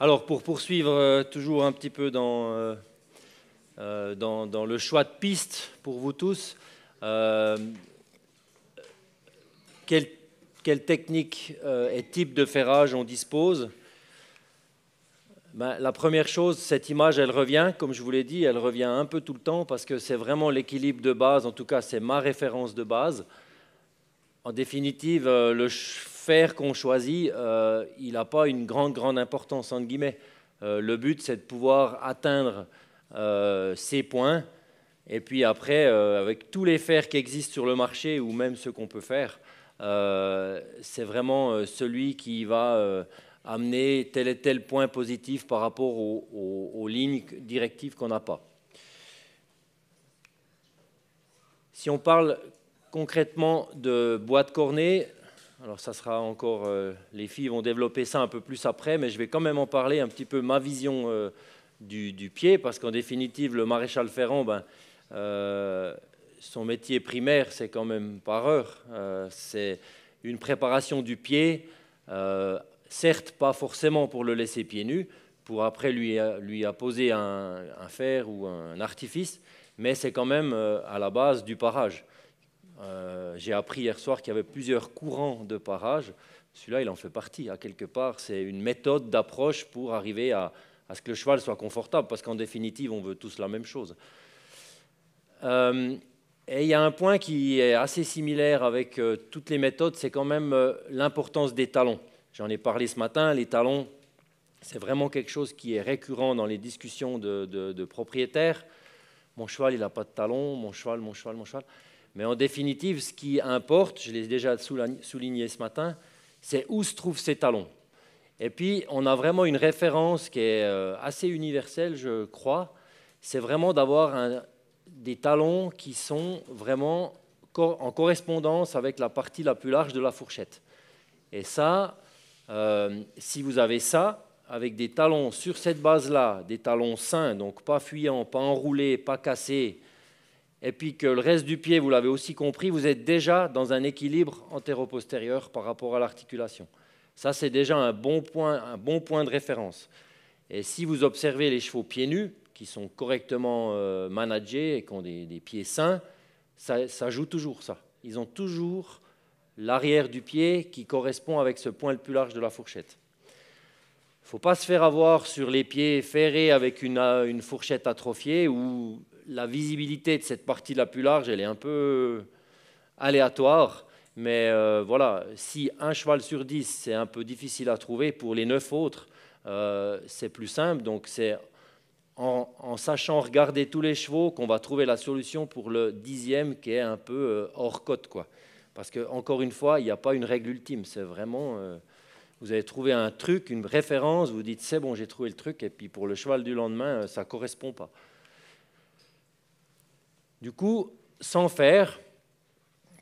Alors, pour poursuivre toujours un petit peu dans le choix de piste pour vous tous, quelle technique et type de ferrage on dispose? La première chose, cette image, elle revient, comme je vous l'ai dit, elle revient un peu tout le temps parce que c'est vraiment l'équilibre de base, en tout cas c'est ma référence de base. En définitive, le fer qu'on choisit, il n'a pas une grande importance, entre guillemets. Le but, c'est de pouvoir atteindre ces points. Et puis après, avec tous les fers qui existent sur le marché, ou même ceux qu'on peut faire, c'est vraiment celui qui va amener tel et tel point positif par rapport aux lignes directives qu'on n'a pas. Si on parle concrètement de boîte cornée, alors ça sera encore, les filles vont développer ça un peu plus après, mais je vais quand même en parler un petit peu ma vision du pied, parce qu'en définitive, le maréchal ferrant, son métier primaire, c'est quand même par heure. C'est une préparation du pied, certes pas forcément pour le laisser pieds nus, pour après lui apposer un fer ou un artifice, mais c'est quand même à la base du parage. J'ai appris hier soir qu'il y avait plusieurs courants de parage. Celui-là, il en fait partie. À quelque part, c'est une méthode d'approche pour arriver à ce que le cheval soit confortable, parce qu'en définitive, on veut tous la même chose. Et il y a un point qui est assez similaire avec toutes les méthodes, c'est quand même l'importance des talons. J'en ai parlé ce matin, les talons, c'est vraiment quelque chose qui est récurrent dans les discussions de propriétaires. Mon cheval, il n'a pas de talons, mon cheval. Mais en définitive, ce qui importe, je l'ai déjà souligné ce matin, c'est où se trouvent ces talons. Et puis, on a vraiment une référence qui est assez universelle, je crois. C'est vraiment d'avoir des talons qui sont vraiment en correspondance avec la partie la plus large de la fourchette. Et ça, si vous avez ça, avec des talons sur cette base-là, des talons sains, donc pas fuyants, pas enroulés, pas cassés, et puis que le reste du pied, vous l'avez aussi compris, vous êtes déjà dans un équilibre antéro-postérieur par rapport à l'articulation. Ça, c'est déjà un bon point de référence. Et si vous observez les chevaux pieds nus, qui sont correctement managés et qui ont des pieds sains, ça joue toujours ça. Ils ont toujours l'arrière du pied qui correspond avec ce point le plus large de la fourchette. Il ne faut pas se faire avoir sur les pieds ferrés avec une fourchette atrophiée où la visibilité de cette partie la plus large, elle est un peu aléatoire. Mais voilà, si un cheval sur 10, c'est un peu difficile à trouver, pour les 9 autres, c'est plus simple. Donc c'est en sachant regarder tous les chevaux qu'on va trouver la solution pour le 10e qui est un peu hors cote, quoi. Parce qu'encore une fois, il n'y a pas une règle ultime. C'est vraiment, vous avez trouvé un truc, une référence, vous dites c'est bon, j'ai trouvé le truc, et puis pour le cheval du lendemain, ça ne correspond pas. Du coup, sans faire,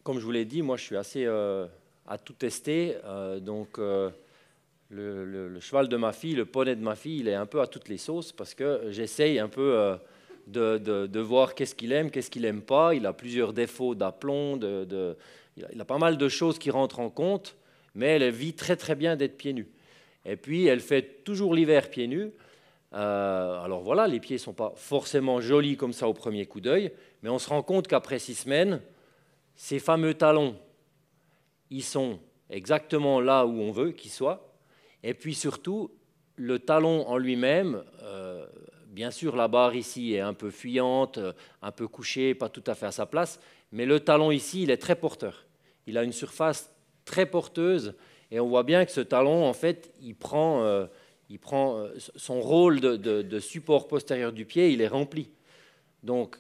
comme je vous l'ai dit, moi je suis assez à tout tester, donc le cheval de ma fille, le poney de ma fille, il est un peu à toutes les sauces parce que j'essaye un peu de voir qu'est-ce qu'il aime, qu'est-ce qu'il n'aime pas. Il a plusieurs défauts d'aplomb, il a pas mal de choses qui rentrent en compte, mais elle vit très bien d'être pieds nus. Et puis elle fait toujours l'hiver pieds nus. Alors voilà, les pieds ne sont pas forcément jolis comme ça au premier coup d'œil, mais on se rend compte qu'après 6 semaines, ces fameux talons, ils sont exactement là où on veut qu'ils soient. Et puis surtout, le talon en lui-même, bien sûr la barre ici est un peu fuyante, un peu couchée, pas tout à fait à sa place, mais le talon ici, il est très porteur. Il a une surface très porteuse et on voit bien que ce talon, en fait, il prend son rôle de support postérieur du pied, il est rempli. Donc,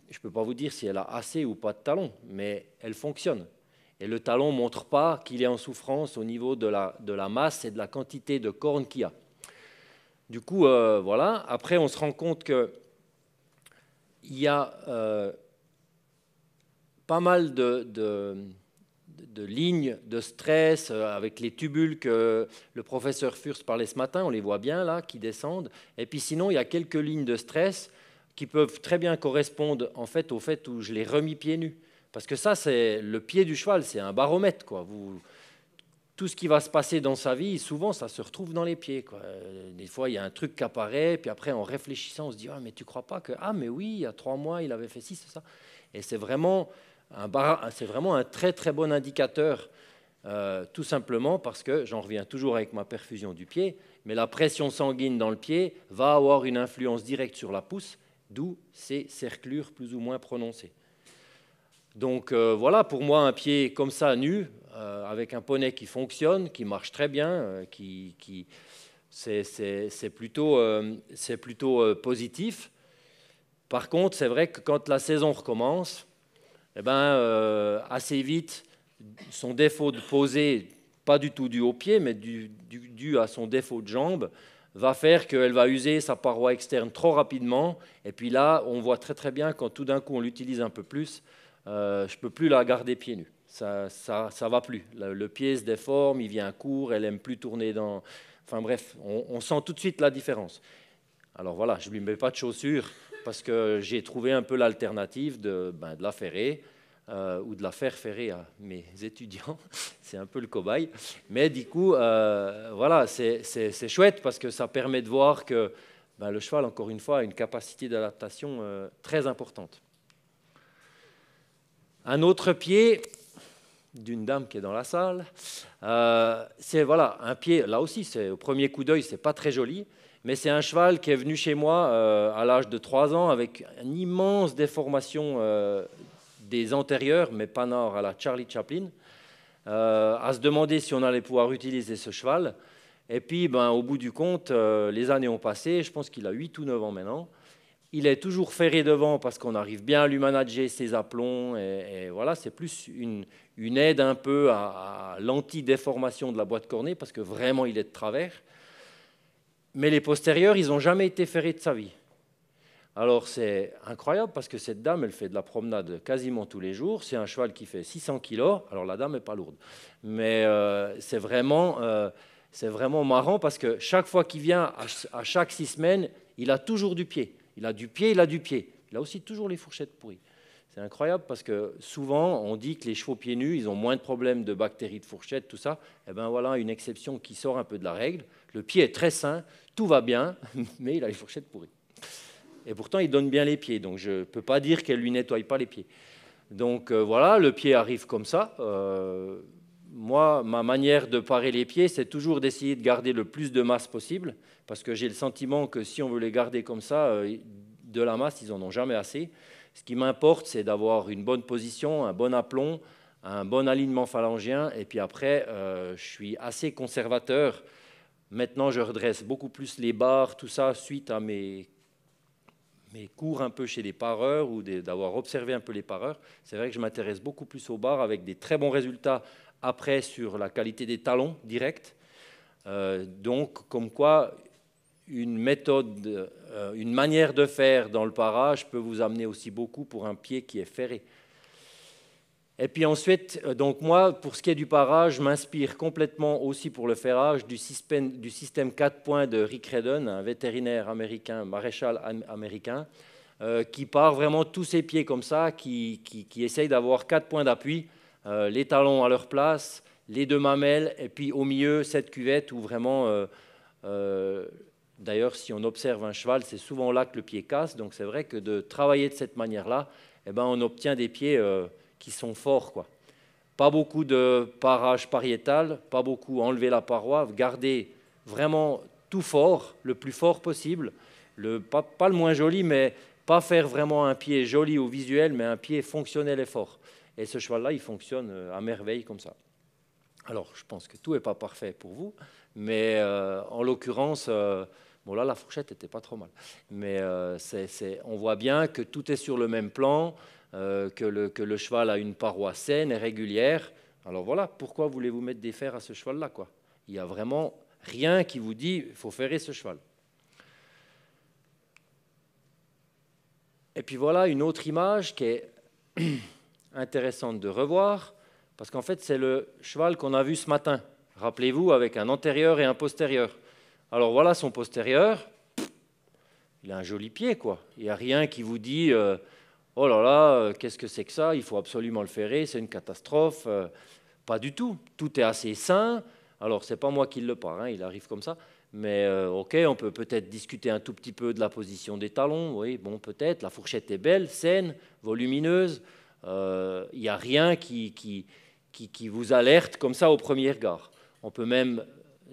je ne peux pas vous dire si elle a assez ou pas de talon, mais elle fonctionne. Et le talon ne montre pas qu'il est en souffrance au niveau de la masse et de la quantité de cornes qu'il y a. Du coup, voilà. Après, on se rend compte qu'il y a pas mal de lignes de stress avec les tubules que le professeur Fürst parlait ce matin. On les voit bien là, qui descendent. Et puis sinon, il y a quelques lignes de stress qui peuvent très bien correspondre en fait, au fait où je l'ai remis pieds nus. Parce que ça, c'est le pied du cheval, c'est un baromètre, quoi. tout ce qui va se passer dans sa vie, souvent, ça se retrouve dans les pieds, quoi. Des fois, il y a un truc qui apparaît, puis après, en réfléchissant, on se dit « Ah, mais tu ne crois pas que... Ah, mais oui, il y a 3 mois, il avait fait ci, c'est ça. » Et c'est vraiment un très, très bon indicateur, tout simplement parce que, j'en reviens toujours avec ma perfusion du pied, mais la pression sanguine dans le pied va avoir une influence directe sur la pousse, d'où ces cerclures plus ou moins prononcées. Donc voilà, pour moi, un pied comme ça, nu, avec un poney qui fonctionne, qui marche très bien, c'est plutôt positif. Par contre, c'est vrai que quand la saison recommence, eh ben, assez vite, son défaut de poser, pas du tout dû au pied, mais dû à son défaut de jambe, va faire qu'elle va user sa paroi externe trop rapidement. Et puis là, on voit très très bien quand tout d'un coup on l'utilise un peu plus, je ne peux plus la garder pieds nus. Ça va plus. Le pied se déforme, il vient court, elle aime plus tourner dans... Enfin bref, on sent tout de suite la différence. Alors voilà, je ne lui mets pas de chaussures parce que j'ai trouvé un peu l'alternative de la ferrer ou de la faire ferrer à mes étudiants. C'est un peu le cobaye. Mais du coup, voilà, c'est chouette parce que ça permet de voir que le cheval, encore une fois, a une capacité d'adaptation très importante. Un autre pied d'une dame qui est dans la salle, c'est voilà, un pied, là aussi, au premier coup d'œil, ce n'est pas très joli, mais c'est un cheval qui est venu chez moi à l'âge de 3 ans avec une immense déformation des antérieurs, mais pas nord à la Charlie Chaplin, à se demander si on allait pouvoir utiliser ce cheval. Et puis, au bout du compte, les années ont passé, je pense qu'il a 8 ou 9 ans maintenant. Il est toujours ferré devant parce qu'on arrive bien à lui manager ses aplombs. Et voilà, c'est plus une aide un peu à l'anti-déformation de la boîte cornée parce que vraiment, il est de travers. Mais les postérieurs, ils n'ont jamais été ferrés de sa vie. Alors, c'est incroyable parce que cette dame, elle fait de la promenade quasiment tous les jours. C'est un cheval qui fait 600 kilos. Alors, la dame n'est pas lourde. Mais c'est vraiment marrant parce que chaque fois qu'il vient, à chaque 6 semaines, il a toujours du pied. Il a du pied, il a du pied. Il a aussi toujours les fourchettes pourries. C'est incroyable parce que souvent, on dit que les chevaux pieds nus, ils ont moins de problèmes de bactéries de fourchette, tout ça. Eh bien, voilà une exception qui sort un peu de la règle. Le pied est très sain, tout va bien, mais il a les fourchettes pourries. Et pourtant, il donne bien les pieds. Donc, je ne peux pas dire qu'elle ne lui nettoie pas les pieds. Donc, voilà, le pied arrive comme ça. Moi, ma manière de parer les pieds, c'est toujours d'essayer de garder le plus de masse possible, parce que j'ai le sentiment que si on veut les garder comme ça, de la masse, ils n'en ont jamais assez. Ce qui m'importe, c'est d'avoir une bonne position, un bon aplomb, un bon alignement phalangien, et puis après, je suis assez conservateur. Maintenant, je redresse beaucoup plus les barres, tout ça, suite à mes cours un peu chez les pareurs ou d'avoir observé un peu les pareurs. C'est vrai que je m'intéresse beaucoup plus aux barres avec des très bons résultats après sur la qualité des talons directs. Donc, comme quoi, une méthode, une manière de faire dans le parage peut vous amener aussi beaucoup pour un pied qui est ferré. Et puis ensuite, donc moi, pour ce qui est du parage, je m'inspire complètement aussi pour le ferrage du système 4 points de Rick Redden, un vétérinaire américain, maréchal américain, qui part vraiment tous ses pieds comme ça, qui essaye d'avoir 4 points d'appui, les talons à leur place, les 2 mamelles, et puis au milieu, cette cuvette où vraiment... D'ailleurs, si on observe un cheval, c'est souvent là que le pied casse. Donc c'est vrai que de travailler de cette manière-là, eh ben, on obtient des pieds qui sont forts, quoi. Pas beaucoup de parage pariétal, pas beaucoup enlever la paroi, garder vraiment tout fort, le plus fort possible, pas le moins joli, mais pas faire vraiment un pied joli au visuel, mais un pied fonctionnel et fort. Et ce cheval-là, il fonctionne à merveille comme ça. Alors, je pense que tout n'est pas parfait pour vous, mais en l'occurrence, bon là, la fourchette n'était pas trop mal. Mais on voit bien que tout est sur le même plan, que le cheval a une paroi saine et régulière. Alors voilà, pourquoi voulez-vous mettre des fers à ce cheval-là, quoi? Il n'y a vraiment rien qui vous dit qu'il faut ferrer ce cheval. Et puis voilà une autre image qui est intéressante de revoir, parce qu'en fait, c'est le cheval qu'on a vu ce matin. Rappelez-vous, avec un antérieur et un postérieur. Alors voilà son postérieur. Il a un joli pied, quoi. Il n'y a rien qui vous dit oh là là, qu'est-ce que ça? Il faut absolument le ferrer, c'est une catastrophe. Pas du tout. Tout est assez sain. Alors, ce n'est pas moi qui le pars, hein, il arrive comme ça. Mais OK, on peut peut-être discuter un tout petit peu de la position des talons. Oui, bon, peut-être. La fourchette est belle, saine, volumineuse. Il n'y a rien qui vous alerte comme ça au premier regard. On peut même,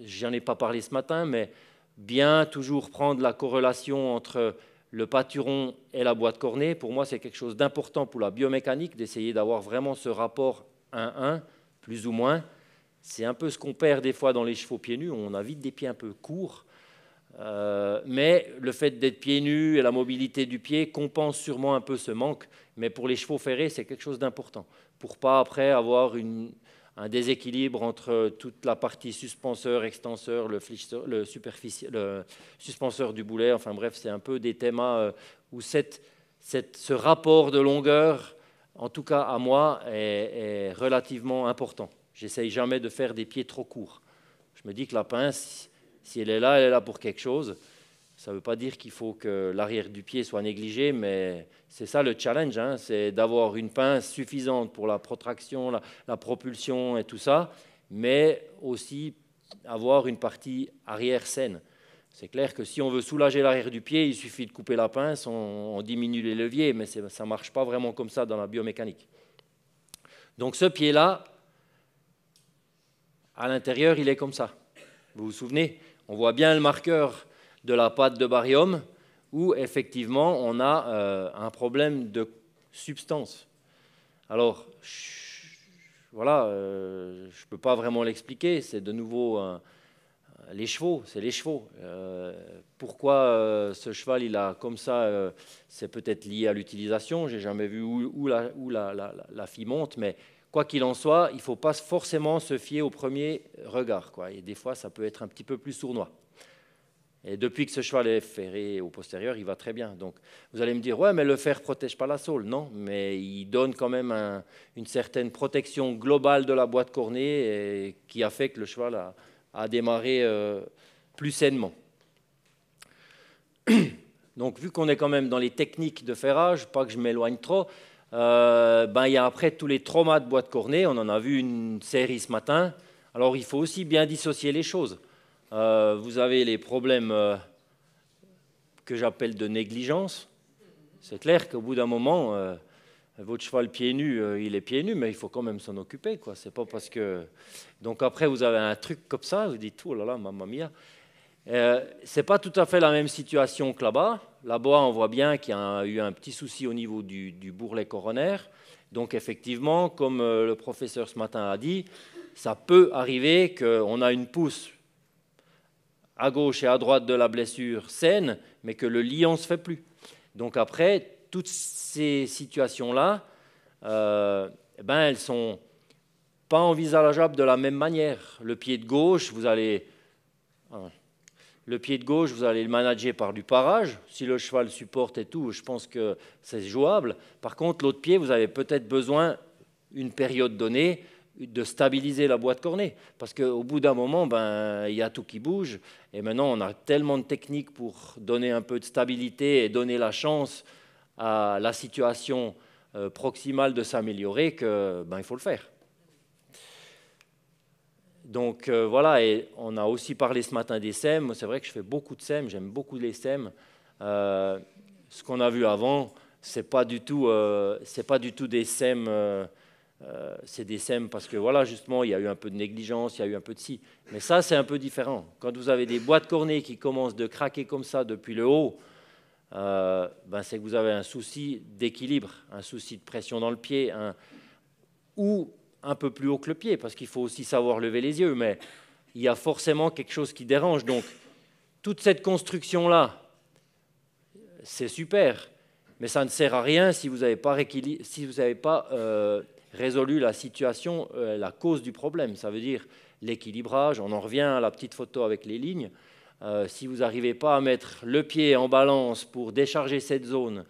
j'en ai pas parlé ce matin, mais bien toujours prendre la corrélation entre le pâturon et la boîte cornée. Pour moi, c'est quelque chose d'important pour la biomécanique, d'essayer d'avoir vraiment ce rapport 1-1, plus ou moins. C'est un peu ce qu'on perd des fois dans les chevaux pieds nus. On a vite des pieds un peu courts. Mais le fait d'être pieds nus et la mobilité du pied compense sûrement un peu ce manque. Mais pour les chevaux ferrés, c'est quelque chose d'important. Pour ne pas après avoir un déséquilibre entre toute la partie suspenseur, extenseur, le suspenseur du boulet. Enfin bref, c'est un peu des thèmes où ce rapport de longueur, en tout cas à moi, est relativement important. J'essaye jamais de faire des pieds trop courts. Je me dis que la pince, si elle est là pour quelque chose. Ça ne veut pas dire qu'il faut que l'arrière du pied soit négligé, mais c'est ça le challenge, hein, c'est d'avoir une pince suffisante pour la protraction, la propulsion et tout ça, mais aussi avoir une partie arrière saine. C'est clair que si on veut soulager l'arrière du pied, il suffit de couper la pince, on diminue les leviers, mais ça ne marche pas vraiment comme ça dans la biomécanique. Donc ce pied-là, à l'intérieur, il est comme ça. Vous vous souvenez? On voit bien le marqueur de la patte de barium où effectivement on a un problème de substance. Alors, voilà, je ne peux pas vraiment l'expliquer, c'est de nouveau les chevaux, c'est les chevaux. Pourquoi ce cheval il a comme ça, c'est peut-être lié à l'utilisation, je n'ai jamais vu où la fille monte, mais quoi qu'il en soit, il ne faut pas forcément se fier au premier regard, quoi. Et des fois, ça peut être un petit peu plus sournois. Et depuis que ce cheval est ferré au postérieur, il va très bien. Donc, vous allez me dire, ouais, mais le fer ne protège pas la sole. Non, mais il donne quand même une certaine protection globale de la boîte cornée et qui a fait que le cheval a démarré plus sainement. Donc, vu qu'on est quand même dans les techniques de ferrage, pas que je m'éloigne trop, il y a après tous les traumas de boîte cornée. On en a vu une série ce matin. Alors, il faut aussi bien dissocier les choses. Vous avez les problèmes que j'appelle de négligence. C'est clair qu'au bout d'un moment, votre cheval pieds nus, il est pieds nus, mais il faut quand même s'en occuper, quoi. C'est pas parce que... Donc après, vous avez un truc comme ça, vous dites, oh là là, mamma mia. Ce n'est pas tout à fait la même situation que là-bas. Là-bas, on voit bien qu'il y a eu un petit souci au niveau du bourrelet coronaire. Donc effectivement, comme le professeur ce matin a dit, ça peut arriver qu'on a une pousse à gauche et à droite de la blessure saine, mais que le liant ne se fait plus. Donc après, toutes ces situations-là, elles ne sont pas envisageables de la même manière. Le pied de gauche, vous allez le manager par du parage. Si le cheval supporte et tout, je pense que c'est jouable. Par contre, l'autre pied, vous avez peut-être besoin, une période donnée, de stabiliser la boîte cornée. Parce qu'au bout d'un moment, il y a tout qui bouge. Et maintenant, on a tellement de techniques pour donner un peu de stabilité et donner la chance à la situation proximale de s'améliorer qu'il faut le faire. Donc voilà, et on a aussi parlé ce matin des SEM. C'est vrai que je fais beaucoup de SEM, j'aime beaucoup les SEM. Ce qu'on a vu avant, c'est pas du tout des SEM... c'est des SEM parce que voilà, justement, il y a eu un peu de négligence, il y a eu un peu de ci. Mais ça, c'est un peu différent. Quand vous avez des boîtes cornées qui commencent de craquer comme ça depuis le haut, c'est que vous avez un souci d'équilibre, un souci de pression dans le pied, ou un peu plus haut que le pied, parce qu'il faut aussi savoir lever les yeux, mais il y a forcément quelque chose qui dérange. Donc, toute cette construction-là, c'est super, mais ça ne sert à rien si vous n'avez pas résolu la situation, la cause du problème. Ça veut dire l'équilibrage. On en revient à la petite photo avec les lignes. Si vous n'arrivez pas à mettre le pied en balance pour décharger cette zone,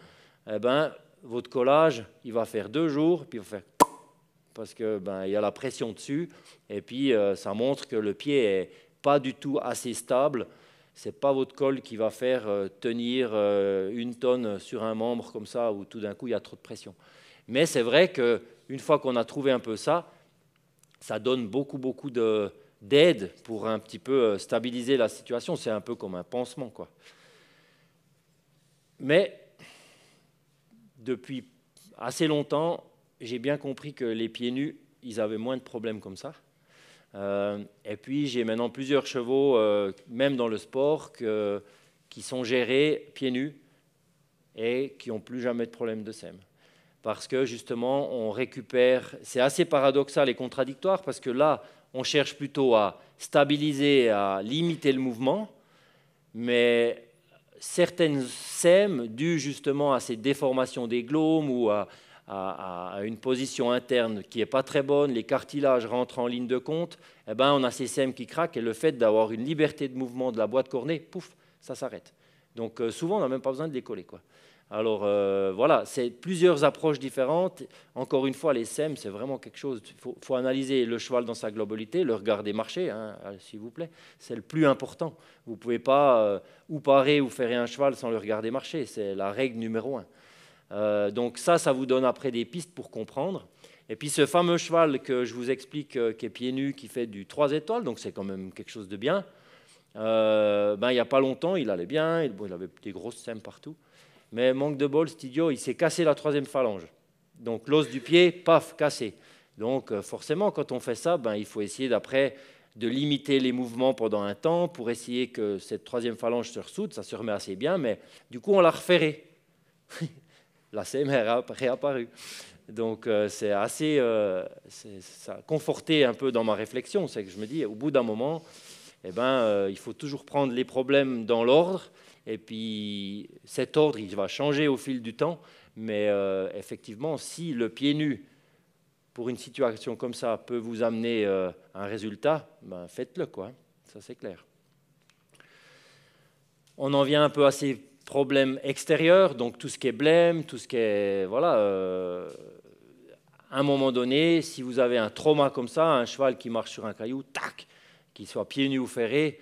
votre collage, il va faire 2 jours, puis il va faire... parce qu'il y a la pression dessus, et puis ça montre que le pied n'est pas du tout assez stable. Ce n'est pas votre colle qui va faire tenir 1 tonne sur un membre comme ça, où tout d'un coup, il y a trop de pression. Mais c'est vrai qu'une fois qu'on a trouvé un peu ça, ça donne beaucoup de d'aide pour un petit peu stabiliser la situation. C'est un peu comme un pansement, quoi. Mais depuis assez longtemps, j'ai bien compris que les pieds nus, ils avaient moins de problèmes comme ça. Et puis, j'ai maintenant plusieurs chevaux, même dans le sport, qui sont gérés pieds nus et qui n'ont plus jamais de problème de sème. Parce que, justement, on récupère... C'est assez paradoxal et contradictoire, parce que là, on cherche plutôt à stabiliser, à limiter le mouvement, mais certaines sèmes, dues justement à ces déformations des glomes ou à une position interne qui n'est pas très bonne, les cartilages rentrent en ligne de compte, eh ben, on a ces sèmes qui craquent et le fait d'avoir une liberté de mouvement de la boîte cornée, pouf, ça s'arrête. Donc souvent, on n'a même pas besoin de décoller, quoi. Alors voilà, c'est plusieurs approches différentes. Encore une fois, les sèmes, c'est vraiment quelque chose. Il faut analyser le cheval dans sa globalité, le regarder marcher, hein, s'il vous plaît. C'est le plus important. Vous ne pouvez pas ou parer ou faire un cheval sans le regarder marcher. C'est la règle numéro 1. Donc ça vous donne après des pistes pour comprendre. Et puis ce fameux cheval que je vous explique, qui est pieds nus, qui fait du 3 étoiles, donc c'est quand même quelque chose de bien. Il n'y a pas longtemps, il allait bien, il avait des grosses sèmes partout. Mais manque de bol, cet idiot, il s'est cassé la 3e phalange. Donc l'os du pied, paf, cassé. Donc forcément, quand on fait ça, il faut essayer d'après de limiter les mouvements pendant un temps pour essayer que cette 3e phalange se ressoude. Ça se remet assez bien, mais du coup, on l'a referré. La sème est réapparue. Donc c'est assez... ça a conforté un peu dans ma réflexion. C'est que je me dis, au bout d'un moment, il faut toujours prendre les problèmes dans l'ordre. Et puis cet ordre, il va changer au fil du temps. Mais effectivement, si le pied nu, pour une situation comme ça, peut vous amener un résultat, faites-le, quoi. Ça, c'est clair. On en vient un peu à ces problèmes extérieurs, donc tout ce qui est blême, tout ce qui est... Voilà. À un moment donné, si vous avez un trauma comme ça, un cheval qui marche sur un caillou, tac, qu'il soit pieds nus ou ferré,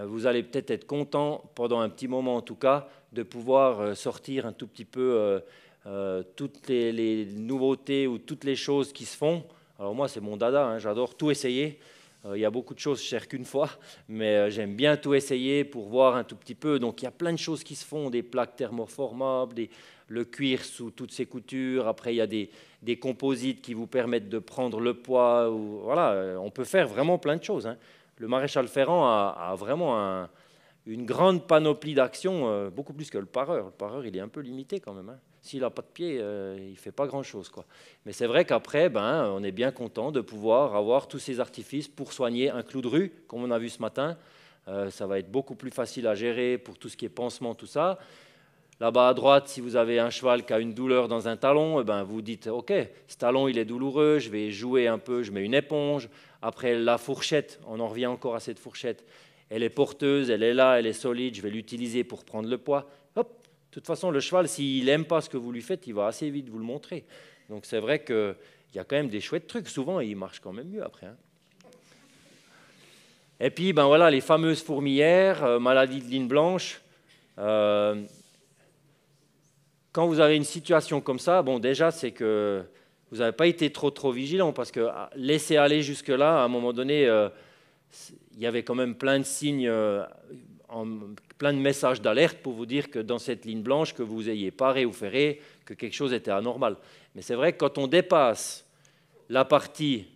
vous allez peut-être être content, pendant un petit moment en tout cas, de pouvoir sortir un tout petit peu toutes les nouveautés ou toutes les choses qui se font. Alors moi, c'est mon dada, hein, j'adore tout essayer. Il y a beaucoup de choses, je ne sers qu'une fois, mais j'aime bien tout essayer pour voir un tout petit peu. Donc il y a plein de choses qui se font, des plaques thermoformables, le cuir sous toutes ses coutures. Après, il y a des composites qui vous permettent de prendre le poids. Voilà, on peut faire vraiment plein de choses, hein. Le maréchal Ferrand a vraiment une grande panoplie d'actions, beaucoup plus que le pareur. Le pareur, il est un peu limité quand même, hein. S'il n'a pas de pied, il ne fait pas grand-chose, quoi. Mais c'est vrai qu'après, on est bien content de pouvoir avoir tous ces artifices pour soigner un clou de rue, comme on a vu ce matin. Ça va être beaucoup plus facile à gérer pour tout ce qui est pansement, tout ça. Là-bas à droite, si vous avez un cheval qui a une douleur dans un talon, vous dites « Ok, ce talon il est douloureux, je vais jouer un peu, je mets une éponge. » Après, la fourchette, on en revient encore à cette fourchette. Elle est porteuse, elle est là, elle est solide, je vais l'utiliser pour prendre le poids. Hop, de toute façon, le cheval, s'il n'aime pas ce que vous lui faites, il va assez vite vous le montrer. Donc c'est vrai qu'il y a quand même des chouettes trucs. Souvent, il marche quand même mieux après, hein. Et puis, voilà, les fameuses fourmilières, maladie de ligne blanche. Quand vous avez une situation comme ça, déjà, c'est que vous n'avez pas été trop vigilant, parce que laisser aller jusque-là, à un moment donné, il y avait quand même plein de signes, plein de messages d'alerte pour vous dire que dans cette ligne blanche, que vous ayez paré ou ferré, que quelque chose était anormal. Mais c'est vrai que quand on dépasse la partie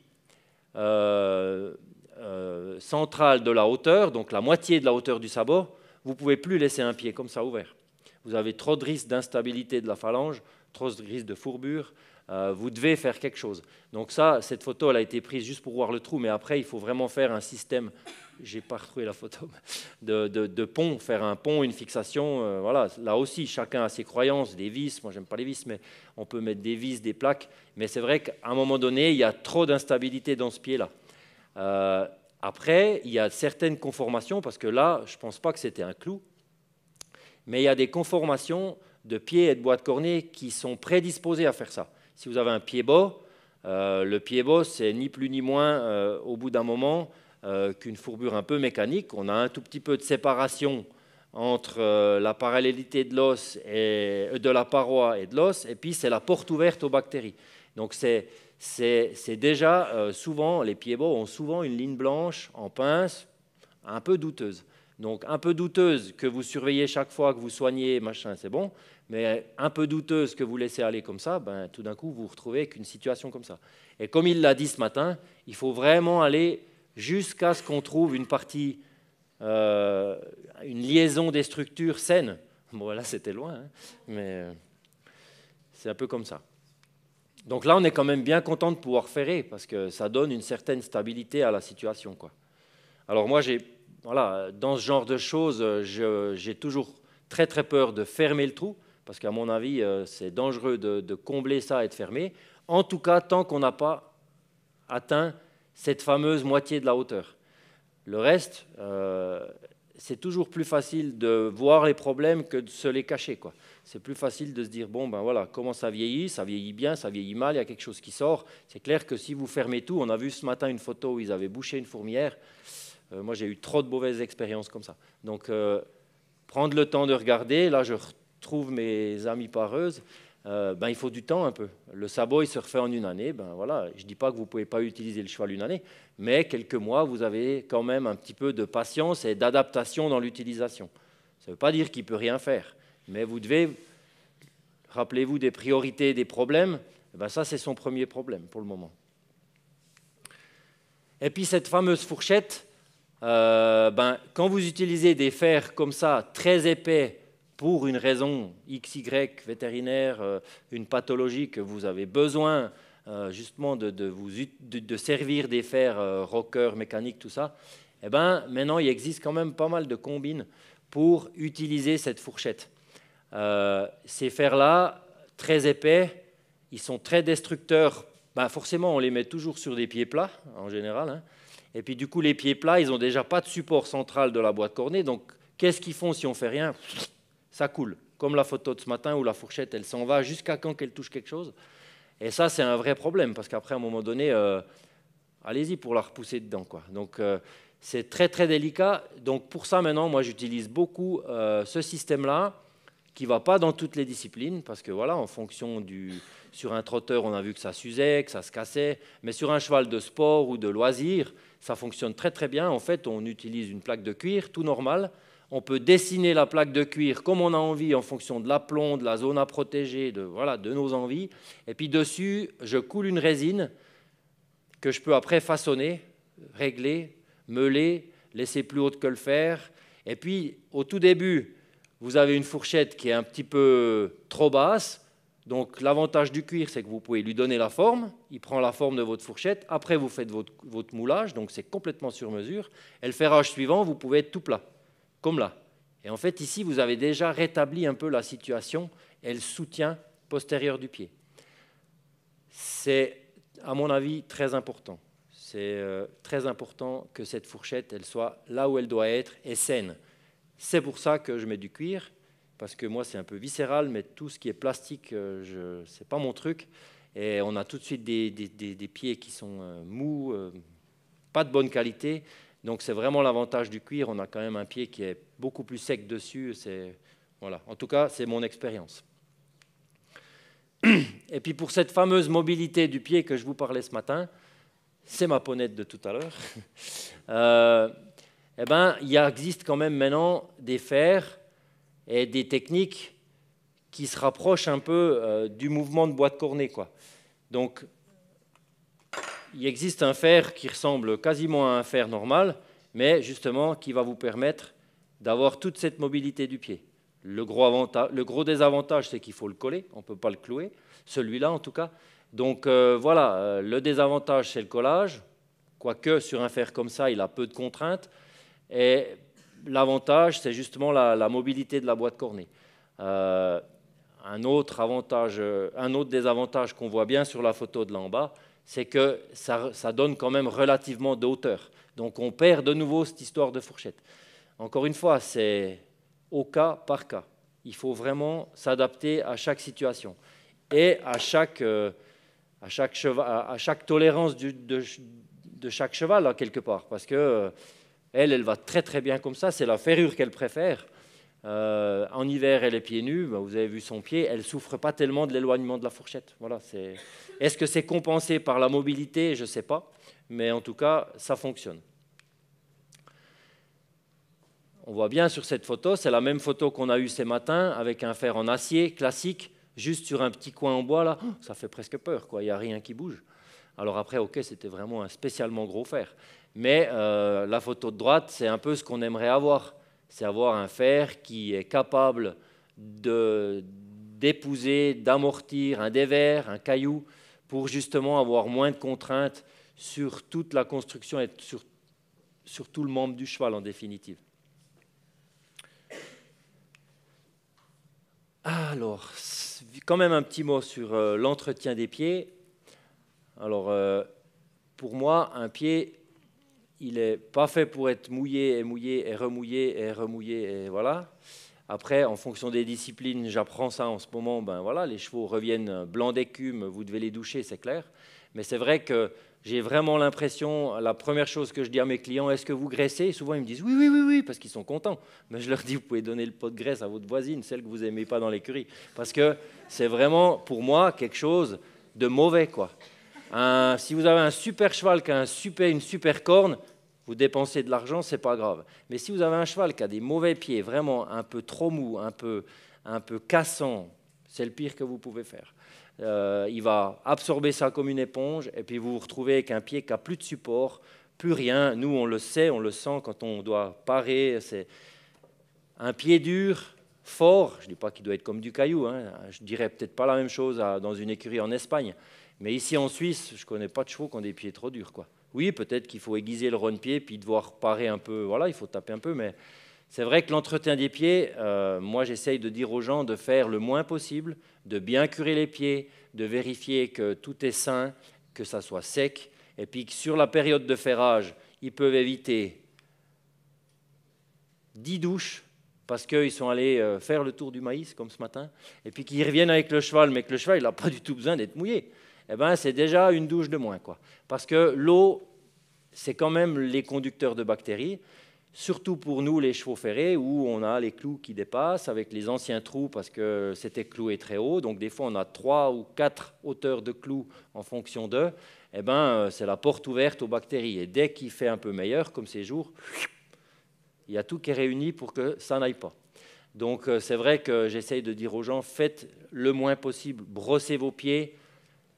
centrale de la hauteur, donc la moitié de la hauteur du sabot, vous ne pouvez plus laisser un pied comme ça ouvert. Vous avez trop de risques d'instabilité de la phalange, trop de risques de fourbure. Vous devez faire quelque chose. Donc ça, cette photo, elle a été prise juste pour voir le trou, mais après, il faut vraiment faire un système, je n'ai pas retrouvé la photo, de pont, faire un pont, une fixation. Voilà. Là aussi, chacun a ses croyances, des vis. Moi, j'aime pas les vis, mais on peut mettre des vis, des plaques. Mais c'est vrai qu'à un moment donné, il y a trop d'instabilité dans ce pied-là. Après, il y a certaines conformations, parce que là, je ne pense pas que c'était un clou, mais il y a des conformations de pieds et de boîte cornée qui sont prédisposés à faire ça. Si vous avez un pied bas, le pied bas, c'est ni plus ni moins, au bout d'un moment, qu'une fourbure un peu mécanique. On a un tout petit peu de séparation entre la parallélité de l'os et de la paroi et de l'os, et puis c'est la porte ouverte aux bactéries. Donc c'est c'est déjà souvent, les pieds-bots ont souvent une ligne blanche en pince un peu douteuse. Donc un peu douteuse que vous surveillez chaque fois que vous soignez, machin, c'est bon, mais un peu douteuse que vous laissez aller comme ça, ben, tout d'un coup, vous vous retrouvez avec une situation comme ça. Et comme il l'a dit ce matin, il faut vraiment aller jusqu'à ce qu'on trouve une partie, une liaison des structures saines. Bon, là, c'était loin, hein, mais c'est un peu comme ça. Donc là, on est quand même bien content de pouvoir ferrer, parce que ça donne une certaine stabilité à la situation, quoi. Alors moi, voilà, dans ce genre de choses, j'ai toujours très très peur de fermer le trou, parce qu'à mon avis, c'est dangereux de combler ça et de fermer. En tout cas, tant qu'on n'a pas atteint cette fameuse moitié de la hauteur. Le reste, c'est toujours plus facile de voir les problèmes que de se les cacher, quoi. C'est plus facile de se dire, bon, ben voilà, comment ça vieillit bien, ça vieillit mal, il y a quelque chose qui sort. C'est clair que si vous fermez tout, on a vu ce matin une photo où ils avaient bouché une fourmilière. Moi, j'ai eu trop de mauvaises expériences comme ça. Donc, prendre le temps de regarder, là, je retrouve mes amis pareuses, ben, il faut du temps un peu. Le sabot, il se refait en une année. Ben, voilà. Je ne dis pas que vous ne pouvez pas utiliser le cheval une année, mais quelques mois, vous avez quand même un petit peu de patience et d'adaptation dans l'utilisation. Ça ne veut pas dire qu'il ne peut rien faire, mais vous devez, rappelez-vous des priorités, des problèmes, ben, ça, c'est son premier problème pour le moment. Et puis, cette fameuse fourchette, ben, quand vous utilisez des fers comme ça, très épais, pour une raison XY vétérinaire, une pathologie que vous avez besoin justement de servir des fers rockers, mécaniques, tout ça, eh ben, maintenant il existe quand même pas mal de combines pour utiliser cette fourchette. Ces fers-là, très épais, ils sont très destructeurs. Ben, forcément, on les met toujours sur des pieds plats, en général, hein. Et puis du coup, les pieds plats, ils n'ont déjà pas de support central de la boîte cornée. Donc, qu'est-ce qu'ils font si on ne fait rien? Ça coule. Comme la photo de ce matin où la fourchette, elle s'en va jusqu'à quand qu'elle touche quelque chose. Et ça, c'est un vrai problème, parce qu'après, à un moment donné, allez-y pour la repousser dedans, quoi. Donc, c'est très, très délicat. Donc, pour ça, maintenant, moi, j'utilise beaucoup ce système-là, qui ne va pas dans toutes les disciplines, parce que voilà, en fonction sur un trotteur, on a vu que ça s'usait, que ça se cassait, mais sur un cheval de sport ou de loisir, ça fonctionne très très bien. En fait, on utilise une plaque de cuir, tout normal. On peut dessiner la plaque de cuir comme on a envie en fonction de l'aplomb, de la zone à protéger, voilà, de nos envies. Et puis dessus, je coule une résine que je peux après façonner, régler, meuler, laisser plus haute que le fer. Et puis, au tout début, vous avez une fourchette qui est un petit peu trop basse. Donc, l'avantage du cuir, c'est que vous pouvez lui donner la forme. Il prend la forme de votre fourchette. Après, vous faites votre moulage. Donc, c'est complètement sur mesure. Et le ferrage suivant, vous pouvez être tout plat, comme là. Et en fait, ici, vous avez déjà rétabli un peu la situation et le soutien postérieur du pied. C'est, à mon avis, très important. C'est très important que cette fourchette, elle soit là où elle doit être et saine. C'est pour ça que je mets du cuir, parce que moi, c'est un peu viscéral, mais tout ce qui est plastique, ce n'est pas mon truc. Et on a tout de suite des pieds qui sont mous, pas de bonne qualité. Donc, c'est vraiment l'avantage du cuir. On a quand même un pied qui est beaucoup plus sec dessus. Voilà. En tout cas, c'est mon expérience. Et puis, pour cette fameuse mobilité du pied que je vous parlais ce matin, c'est ma ponette de tout à l'heure. Eh ben, il existe quand même maintenant des fers et des techniques qui se rapprochent un peu du mouvement de boîte cornée, quoi. Donc, il existe un fer qui ressemble quasiment à un fer normal, mais justement qui va vous permettre d'avoir toute cette mobilité du pied. Le gros désavantage, c'est qu'il faut le coller, on ne peut pas le clouer, celui-là en tout cas. Donc voilà, le désavantage, c'est le collage, quoique sur un fer comme ça, il a peu de contraintes. Et l'avantage, c'est justement la mobilité de la boîte cornée. Un autre désavantage qu'on voit bien sur la photo de là en bas, c'est que ça donne quand même relativement de hauteur. Donc on perd de nouveau cette histoire de fourchette. Encore une fois, c'est au cas par cas. Il faut vraiment s'adapter à chaque situation et à chaque tolérance de chaque cheval, là, quelque part. Parce que elle va très très bien comme ça, c'est la ferrure qu'elle préfère. En hiver, elle est pieds nus, ben, vous avez vu son pied, elle ne souffre pas tellement de l'éloignement de la fourchette. Voilà, est-ce que c'est compensé par la mobilité? Je ne sais pas, mais en tout cas, ça fonctionne. On voit bien sur cette photo, c'est la même photo qu'on a eue ces matins avec un fer en acier classique, juste sur un petit coin en bois, là, ça fait presque peur, quoi. Il n'y a rien qui bouge. Alors après, ok, c'était vraiment un spécialement gros fer. Mais la photo de droite, c'est un peu ce qu'on aimerait avoir. C'est avoir un fer qui est capable d'épouser, d'amortir un dévers, un caillou, pour justement avoir moins de contraintes sur toute la construction et sur tout le membre du cheval en définitive. Alors, quand même un petit mot sur l'entretien des pieds. Alors, pour moi, un pied, il n'est pas fait pour être mouillé et mouillé et remouillé et remouillé et voilà. Après, en fonction des disciplines, j'apprends ça en ce moment. Ben voilà, les chevaux reviennent blancs d'écume, vous devez les doucher, c'est clair. Mais c'est vrai que j'ai vraiment l'impression, la première chose que je dis à mes clients, est-ce que vous graissez? Souvent, ils me disent oui, oui, oui, oui, parce qu'ils sont contents. Mais je leur dis, vous pouvez donner le pot de graisse à votre voisine, celle que vous n'aimez pas dans l'écurie. Parce que c'est vraiment, pour moi, quelque chose de mauvais, quoi. Si vous avez un super cheval qui a une super corne, vous dépensez de l'argent, ce n'est pas grave. Mais si vous avez un cheval qui a des mauvais pieds, vraiment un peu trop mou, un peu cassant, c'est le pire que vous pouvez faire. Il va absorber ça comme une éponge et puis vous vous retrouvez avec un pied qui n'a plus de support, plus rien. Nous, on le sait, on le sent quand on doit parer. C'est un pied dur, fort, je ne dis pas qu'il doit être comme du caillou, hein. Je ne dirais peut-être pas la même chose dans une écurie en Espagne. Mais ici en Suisse, je ne connais pas de chevaux qui ont des pieds trop durs, quoi. Oui, peut-être qu'il faut aiguiser le rond-pied puis devoir parer un peu, voilà, il faut taper un peu, mais c'est vrai que l'entretien des pieds, moi j'essaye de dire aux gens de faire le moins possible, de bien curer les pieds, de vérifier que tout est sain, que ça soit sec, et puis que sur la période de ferrage, ils peuvent éviter 10 douches, parce qu'ils sont allés faire le tour du maïs, comme ce matin, et puis qu'ils reviennent avec le cheval, mais que le cheval n'a pas du tout besoin d'être mouillé. Eh ben, c'est déjà une douche de moins, quoi. Parce que l'eau, c'est quand même les conducteurs de bactéries, surtout pour nous, les chevaux ferrés, où on a les clous qui dépassent, avec les anciens trous, parce que c'était cloué très haut. Donc, des fois, on a 3 ou 4 hauteurs de clous en fonction d'eux. Eh ben, c'est la porte ouverte aux bactéries. Et dès qu'il fait un peu meilleur, comme ces jours, il y a tout qui est réuni pour que ça n'aille pas. Donc, c'est vrai que j'essaye de dire aux gens, faites le moins possible, brossez vos pieds.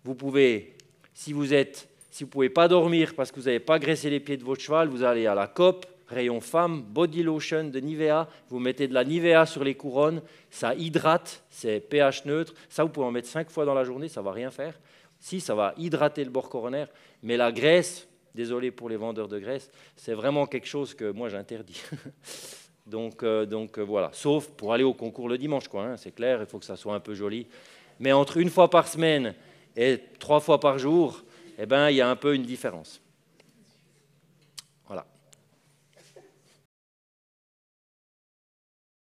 Vous pouvez, si vous ne pouvez pas dormir parce que vous n'avez pas graissé les pieds de votre cheval, vous allez à la COP, rayon femme, body lotion de Nivea, vous mettez de la Nivea sur les couronnes, ça hydrate, c'est pH neutre, ça vous pouvez en mettre 5 fois dans la journée, ça ne va rien faire. Si, ça va hydrater le bord coronaire, mais la graisse, désolé pour les vendeurs de graisse, c'est vraiment quelque chose que moi j'interdis. donc voilà, sauf pour aller au concours le dimanche, quoi, hein, c'est clair, il faut que ça soit un peu joli. Mais entre une fois par semaine et 3 fois par jour, eh ben, il y a un peu une différence.